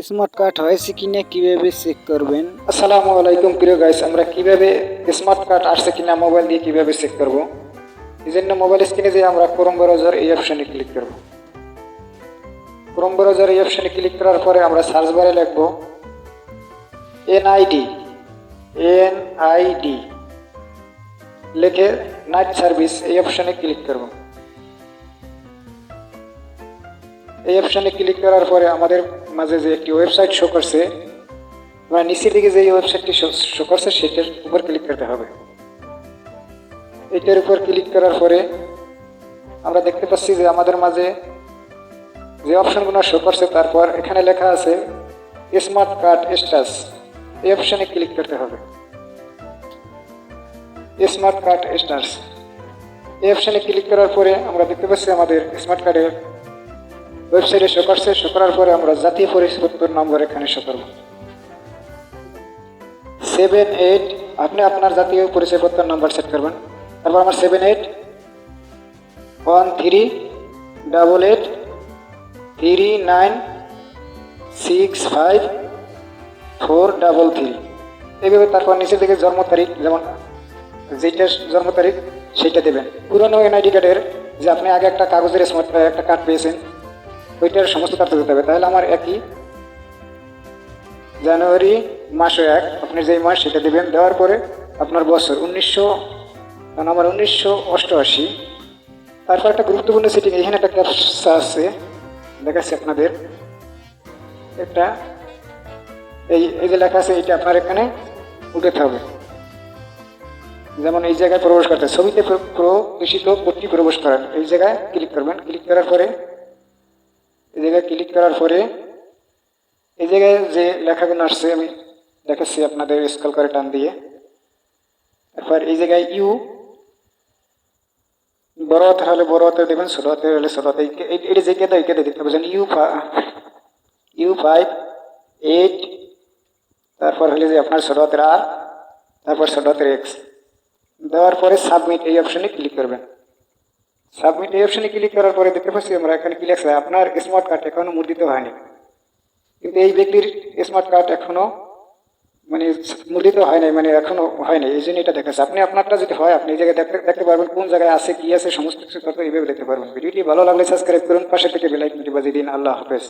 Smart card হয়েছে কিনা কিভাবে চেক করবেন? আসসালামু আলাইকুম প্রিয় গাইস, আমরা কিভাবে স্মার্ট কার্ড আসছে কিনা মোবাইল দিয়ে কিভাবে চেক করব। এই জন্য মোবাইল স্ক্রিনে যে আমরা ক্রোম ব্রাউজার এই অপশনে ক্লিক করব। ক্রোম ব্রাউজার এই অপশনে ক্লিক করার পরে আমরা সার্চ বারে লিখব এনআইডি এনআইডি লিখে নাইট সার্ভিস এই অপশনে ক্লিক করব। এই অপশনে ক্লিক করার পরে আমাদের মাঝে যে একটি ওয়েবসাইট শো করছে, আমরা নিচের দিকে যে ওয়েবসাইটটি শো করছে সেটার উপর ক্লিক করতে হবে। এটার উপর ক্লিক করার পরে আমরা দেখতে পাচ্ছি যে আমাদের মাঝে যে অপশনগুলো শো করছে, তারপর এখানে লেখা আছে স্মার্ট কার্ড স্ট্যাটাস, এই অপশনে ক্লিক করতে হবে। স্মার্ট কার্ড স্ট্যাটাস এই অপশনে ক্লিক করার পরে আমরা দেখতে পাচ্ছি আমাদের স্মার্ট কার্ডের ওয়েবসাইটে শো করছে। শো করার পরে আমরা জাতীয় পরিচয়পত্র নম্বর এখানে শো করব 78। আপনি আপনার জাতীয় পরিচয়পত্র নম্বর সেট করবেন। তারপর আমার 781388396543 এইভাবে তারপর নিচের দিকে জন্ম তারিখ, যেমন যেটা জন্ম তারিখ সেইটা দেবেন। পুরনো এনআইডি কার্ডের যে আপনি আগে একটা কাগজের স্মার্ট একটা কার্ড পেয়েছেন, ওইটার সমস্ত তথ্য দিতে হবে। তাহলে আমার একই জানুয়ারি মাসে 1, আপনি যেই মাস সেটা দেবেন। দেওয়ার পরে আপনার বছর 1988। তারপর একটা গুরুত্বপূর্ণ সেটিং, এখানে একটা ক্যাপচা আছে দেখাচ্ছি আপনাদের। একটা এই যে লেখা আছে, এটা আপনার এখানে উঠাতে হবে। যেমন এই জায়গায় প্রবেশ করতে, ছবিতে প্রদর্শিত পট্টি প্রবেশ করেন, এই জায়গায় ক্লিক করবেন। ক্লিক করার পরে এই জায়গায় ক্লিক করার পরে এই জায়গায় যে লেখাগুলো আসছে আমি দেখাচ্ছি আপনাদের, স্ক্রল করে টান দিয়ে। এরপর এই জায়গায় ইউ, বড় হাতের হলে বড় হাতে দেবেন, ছোট হাতের হলে ছোট হাতে। এটা যে কেটে এই কেটে দিতে হবে, যেন U58। তারপর হলে যে আপনার ছোট হাতের আর, তারপর ছোট হাতের X দেওয়ার পরে সাবমিট এই অপশনে ক্লিক করবেন। সাবমিট এই অপশনে ক্লিক করার পরে দেখতে পাচ্ছি আমরা এখানে কি লেখা, আপনার স্মার্ট কার্ড এখনো মুদ্রিত হয়নি। কিন্তু এই ব্যক্তির স্মার্ট কার্ড এখনো মুদ্রিত হয় নাই, এখনো হয়নি, এই জন্য এটা দেখাচ্ছে। আপনি আপনারটা যদি হয়, আপনি এই জায়গায় দেখতে পারবেন কোন জায়গায় আছে, কি আছে, সমস্ত কিছু তথ্য এইভাবে দেখতে পারবেন। ভিডিওটি ভালো লাগলে সাবস্ক্রাইব করুন, পাশে থেকে বেল আইকনটি বাজিয়ে দিন। আল্লাহ হাফেজ।